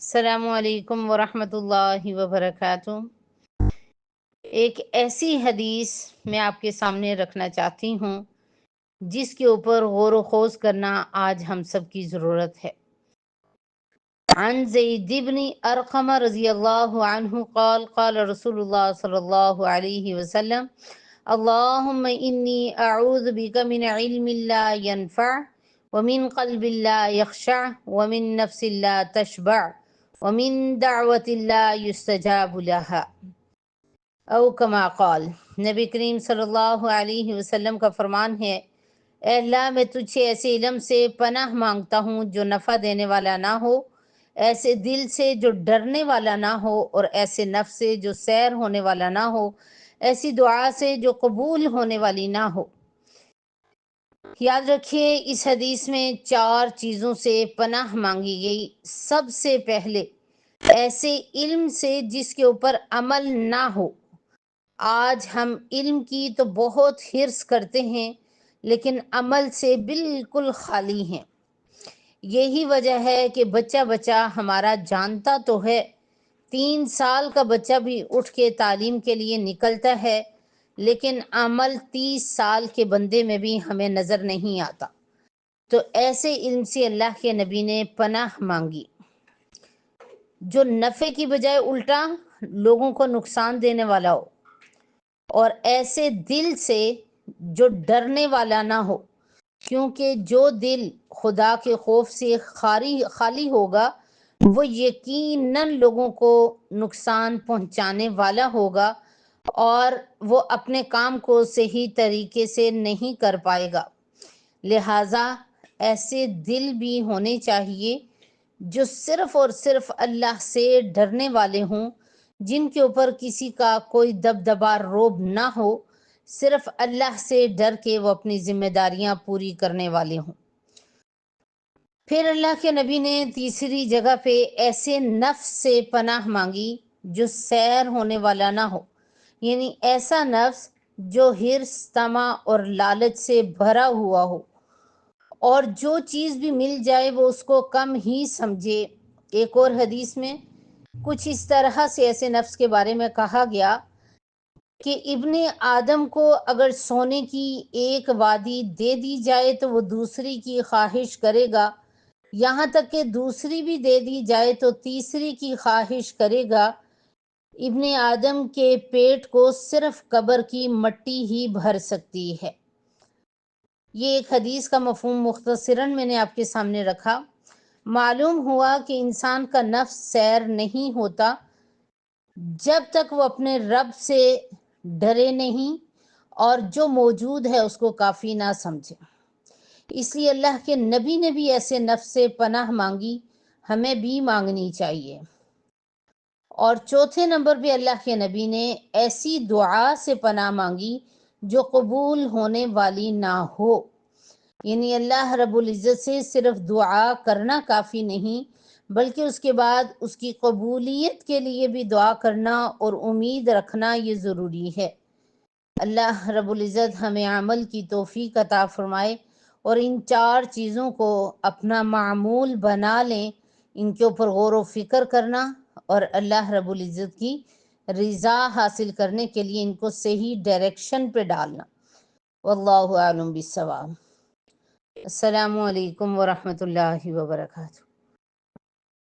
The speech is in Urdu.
السلام علیکم ورحمۃ اللہ وبرکاتہ۔ ایک ایسی حدیث میں آپ کے سامنے رکھنا چاہتی ہوں جس کے اوپر غور و خوض کرنا آج ہم سب کی ضرورت ہے۔ عن زید بن ارقم رضی اللہ عنہ قال قال رسول اللہ صلی اللہ علیہ وسلم اللہم انی اعوذ بک من علم لا ينفع ومن قلب لا يخشع ومن نفس لا تشبع ومن دعوت لا يستجاب لها او کما قال۔ نبی کریم صلی اللہ علیہ وسلم کا فرمان ہے، اے اللہ میں تجھ سے ایسے علم سے پناہ مانگتا ہوں جو نفع دینے والا نہ ہو، ایسے دل سے جو ڈرنے والا نہ ہو، اور ایسے نفس سے جو سیر ہونے والا نہ ہو، ایسی دعا سے جو قبول ہونے والی نہ ہو۔ یاد رکھیے اس حدیث میں 4 چیزوں سے پناہ مانگی گئی۔ سب سے پہلے ایسے علم سے جس کے اوپر عمل نہ ہو۔ آج ہم علم کی تو بہت حرص کرتے ہیں لیکن عمل سے بالکل خالی ہیں۔ یہی وجہ ہے کہ بچہ ہمارا جانتا تو ہے، 3 سال کا بچہ بھی اٹھ کے تعلیم کے لیے نکلتا ہے، لیکن عمل 30 سال کے بندے میں بھی ہمیں نظر نہیں آتا۔ تو ایسے علم سے اللہ کے نبی نے پناہ مانگی جو نفع کی بجائے الٹا لوگوں کو نقصان دینے والا ہو، اور ایسے دل سے جو ڈرنے والا نہ ہو، کیونکہ جو دل خدا کے خوف سے خالی ہوگا وہ یقیناً لوگوں کو نقصان پہنچانے والا ہوگا اور وہ اپنے کام کو صحیح طریقے سے نہیں کر پائے گا۔ لہٰذا ایسے دل بھی ہونے چاہیے جو صرف اور صرف اللہ سے ڈرنے والے ہوں، جن کے اوپر کسی کا کوئی دبدبا روب نہ ہو، صرف اللہ سے ڈر کے وہ اپنی ذمہ داریاں پوری کرنے والے ہوں۔ پھر اللہ کے نبی نے تیسری جگہ پہ ایسے نفس سے پناہ مانگی جو سیر ہونے والا نہ ہو، یعنی ایسا نفس جو حرص، طمع اور لالچ سے بھرا ہوا ہو، اور جو چیز بھی مل جائے وہ اس کو کم ہی سمجھے۔ ایک اور حدیث میں کچھ اس طرح سے ایسے نفس کے بارے میں کہا گیا کہ ابن آدم کو اگر سونے کی ایک وادی دے دی جائے تو وہ دوسری کی خواہش کرے گا، یہاں تک کہ دوسری بھی دے دی جائے تو تیسری کی خواہش کرے گا۔ ابن آدم کے پیٹ کو صرف قبر کی مٹی ہی بھر سکتی ہے۔ یہ ایک حدیث کا مفہوم مختصراً میں نے آپ کے سامنے رکھا۔ معلوم ہوا کہ انسان کا نفس سیر نہیں ہوتا جب تک وہ اپنے رب سے ڈرے نہیں اور جو موجود ہے اس کو کافی نہ سمجھے۔ اس لیے اللہ کے نبی نے بھی ایسے نفس سے پناہ مانگی، ہمیں بھی مانگنی چاہیے۔ اور چوتھے نمبر پہ اللہ کے نبی نے ایسی دعا سے پناہ مانگی جو قبول ہونے والی نہ ہو، یعنی اللہ رب العزت سے صرف دعا کرنا کافی نہیں بلکہ اس کے بعد اس کی قبولیت کے لیے بھی دعا کرنا اور امید رکھنا یہ ضروری ہے۔ اللہ رب العزت ہمیں عمل کی توفیق عطا فرمائے اور ان 4 چیزوں کو اپنا معمول بنا لیں، ان کے اوپر غور و فکر کرنا اور اللہ رب العزت کی رضا حاصل کرنے کے لیے ان کو صحیح ڈائریکشن پہ ڈالنا۔ واللہ اعلم بالصواب۔ السلام علیکم ورحمۃ اللہ وبرکاتہ۔